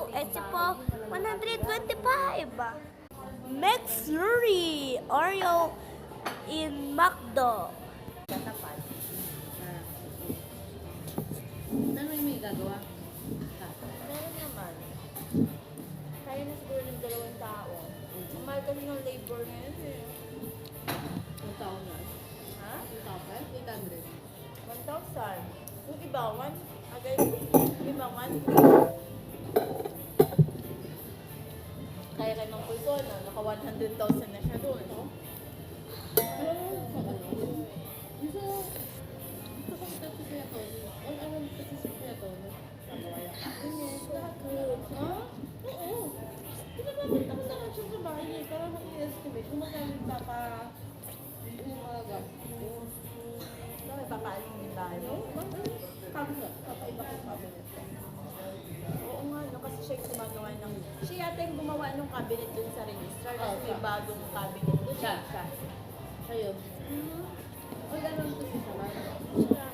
Ito po, 125. McFlurry Oreo in McDo. Katapat. Ano yung may gagawa? Meron naman. Kaya na siguro ng 2 tao. Ang mahal kasi ng labor ngayon eh. Ang taon na. Ha? Ang taon pa? 800. 1,000. Yung iba, 1. Agay, iba, 1. Kaya kay Mang Pulso, naka 100,000 na siya doon. Gusto ko sa Kuya Tony. Ano kasi si Kuya Tony? Ha? Oo. Pinapapit ako lang siya sa bahay eh. Para mag-i-estimate. Kung magkano yung mga gastos. May papaaling din ba? Ano? Cabinet. Papaiba ko cabinet. Oo nga, no, kasi siya yung gumagawa ng... Siya yata yung gumawa ng cabinet dun sa registrar kasi may siya. bagong cabinet dun. Siya. Siya yun. Ay, ganun to siya. Siya.